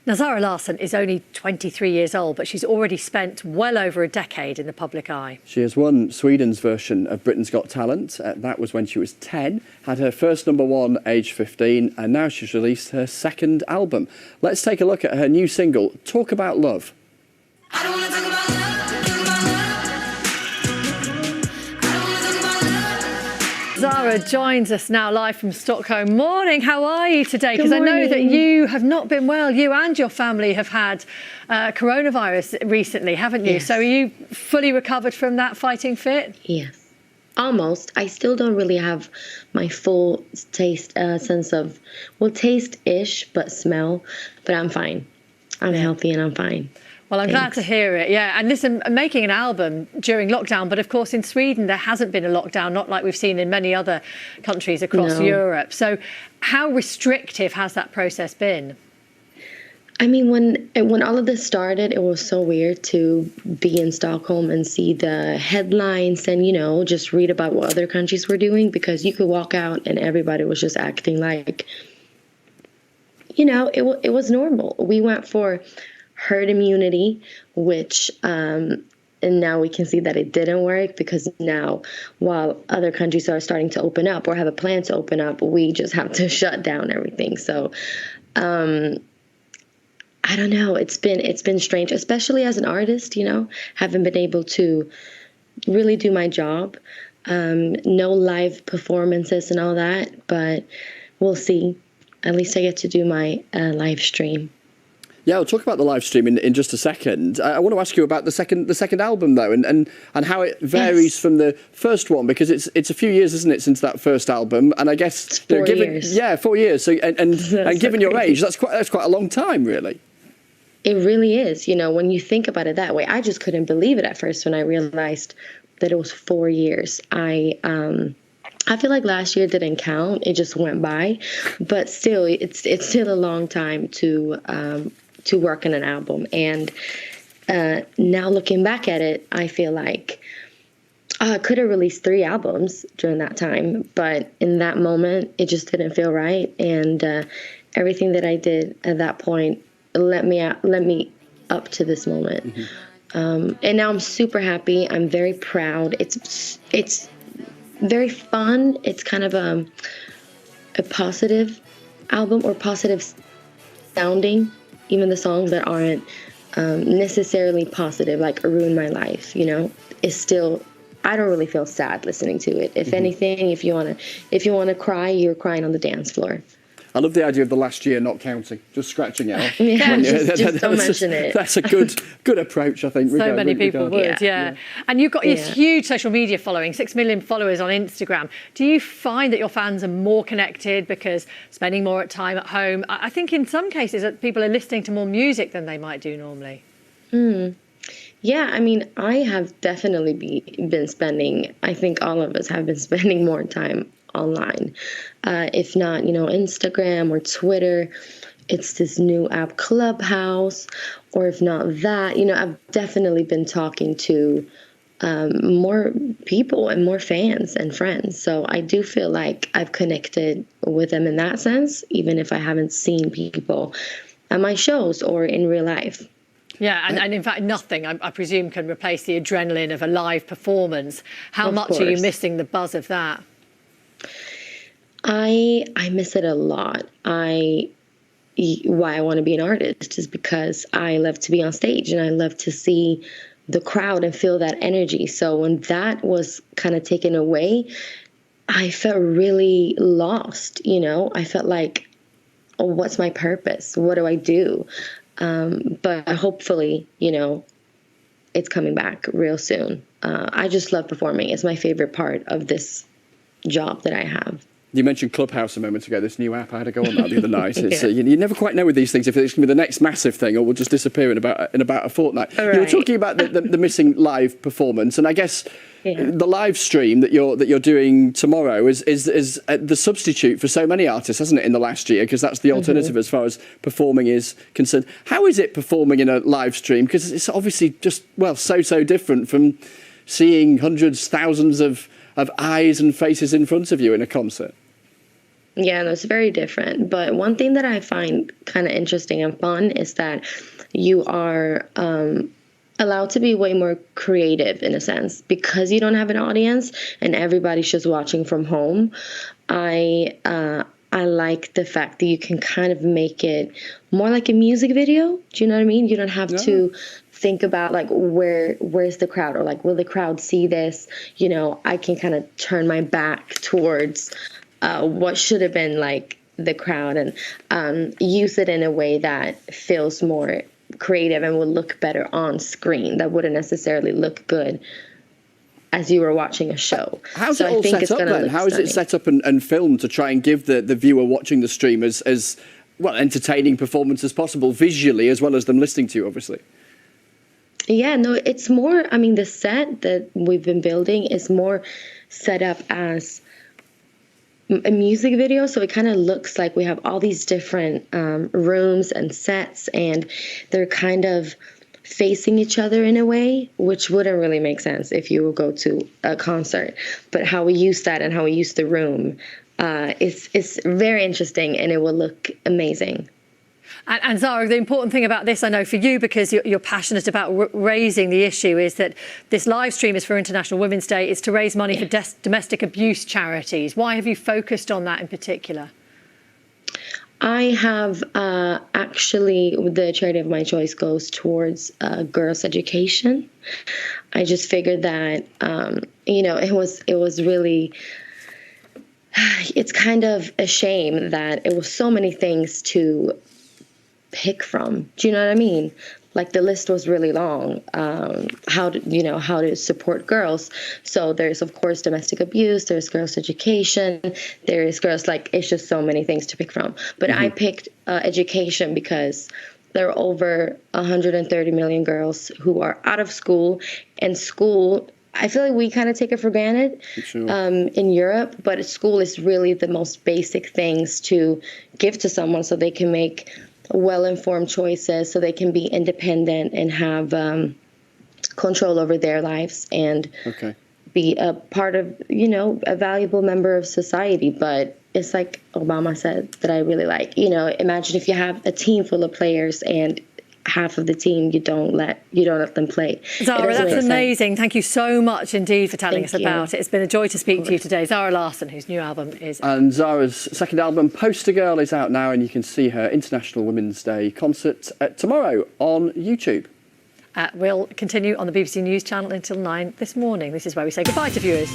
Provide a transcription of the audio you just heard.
Now, Zara Larsson is only 23 years old, but she's already spent well over a decade in the public eye. She has won Sweden's version of Britain's Got Talent. That was when she was 10, had her first #1 age 15, and now she's released her second album. Let's take a look at her new single, Talk About Love. I don't wanna talk about love. Zara joins us now live from Stockholm. Morning, how are you today? Because I know that you have not been well. You and your family have had coronavirus recently, haven't you? Yes. So are you fully recovered from that, fighting fit? Yes, almost. I still don't really have my full taste sense of, well, taste-ish, but smell. But I'm fine. I'm healthy and I'm fine. Well, I'm glad to hear it, yeah. And listen, making an album during lockdown, but of course in Sweden there hasn't been a lockdown, not like we've seen in many other countries across Europe. So how restrictive has that process been? I mean, when all of this started, it was so weird to be in Stockholm and see the headlines and, you know, just read about what other countries were doing, because you could walk out and everybody was just acting like, you know, it was normal. We went for herd immunity, which and now we can see that it didn't work, because now while other countries are starting to open up or have a plan to open up, we just have to shut down everything. So I don't know, it's been strange, especially as an artist, you know, haven't been able to really do my job, no live performances and all that, but we'll see. At least I get to do my live stream. Yeah, we'll talk about the live stream in just a second. I want to ask you about the second album though, and how it varies from the first one, because it's a few years, isn't it, since that first album? And I guess it's 4 years. Yeah, 4 years. So and given your age, that's quite a long time, really. It really is. You know, when you think about it that way, I just couldn't believe it at first when I realized that it was 4 years. I feel like last year didn't count; it just went by. But still, it's still a long time to work on an album. And now looking back at it, I feel like I could have released 3 albums during that time, but in that moment, it just didn't feel right. And everything that I did at that point led me up to this moment. Mm-hmm. And now I'm super happy. I'm very proud. It's very fun. It's kind of a positive album, or positive sounding. Even the songs that aren't necessarily positive, like Ruin My Life, you know, is still, I don't really feel sad listening to it. If anything, if you wanna cry, you're crying on the dance floor. I love the idea of the last year not counting, just scratching it off. Yeah, just don't mention it. That's a good approach, I think. So many people would, yeah. And you've got this huge social media following, 6 million followers on Instagram. Do you find that your fans are more connected because spending more time at home? I think in some cases that people are listening to more music than they might do normally. Yeah, I mean, I have definitely been spending, I think all of us have been spending more time online. If not, you know, Instagram or Twitter, it's this new app Clubhouse, or if not that, you know, I've definitely been talking to more people and more fans and friends. So I do feel like I've connected with them in that sense, even if I haven't seen people at my shows or in real life. Yeah, and in fact, nothing, I presume, can replace the adrenaline of a live performance. How much are you missing the buzz of that? I miss it a lot. Why I want to be an artist is because I love to be on stage and I love to see the crowd and feel that energy. So when that was kind of taken away, I felt really lost, you know? I felt like, oh, what's my purpose? What do I do? But hopefully, you know, it's coming back real soon. I just love performing. It's my favorite part of this job that I have. You mentioned Clubhouse a moment ago, this new app. I had to go on that the other night. It's, you never quite know with these things if it's going to be the next massive thing or will just disappear in about a fortnight. Right. You were talking about the missing live performance, and I guess the live stream that you're doing tomorrow is the substitute for so many artists, hasn't it, in the last year? Because that's the alternative as far as performing is concerned. How is it performing in a live stream? Because it's obviously just, well, so different from seeing hundreds, thousands of eyes and faces in front of you in a concert. Yeah, no, it's very different. But one thing that I find kind of interesting and fun is that you are allowed to be way more creative in a sense because you don't have an audience and everybody's just watching from home. I like the fact that you can kind of make it more like a music video. Do you know what I mean? You don't have to think about like where's the crowd, or like will the crowd see this? You know, I can kind of turn my back towards what should have been like the crowd and use it in a way that feels more creative and will look better on screen. That wouldn't necessarily look good as you were watching a show. How's it all set up then? How is it set up and filmed to try and give the viewer watching the stream as well entertaining performance as possible visually, as well as them listening to you, obviously? Yeah, no, it's more, I mean, the set that we've been building is more set up as a music video, so it kind of looks like we have all these different rooms and sets, and they're kind of facing each other in a way, which wouldn't really make sense if you would go to a concert. But how we use that and how we use the room is very interesting, and it will look amazing. And Zara, the important thing about this, I know for you, because you're passionate about raising the issue, is that this live stream is for International Women's Day. It's to raise money for domestic abuse charities. Why have you focused on that in particular? I have actually, the charity of my choice goes towards girls' education. I just figured that, you know, it was really, it's kind of a shame that it was so many things to pick from. Do you know what I mean? Like the list was really long. How to support girls. So there's of course domestic abuse. There's girls' education. There's girls, like, it's just so many things to pick from. But I picked education because there are over 130 million girls who are out of school, and school, I feel like we kind of take it for granted in Europe, but school is really the most basic things to give to someone so they can make well-informed choices, so they can be independent and have control over their lives and be a part of, you know, a valuable member of society. But it's like Obama said that I really like, you know, imagine if you have a team full of players and half of the team you don't let them play. Zara, that's amazing. Thank you so much indeed for telling us about it. It's been a joy to speak to you today. Zara Larsson, whose new album is... And Zara's second album, Poster Girl, is out now, and you can see her International Women's Day concert tomorrow on YouTube. We'll continue on the BBC News channel until 9 this morning. This is where we say goodbye to viewers.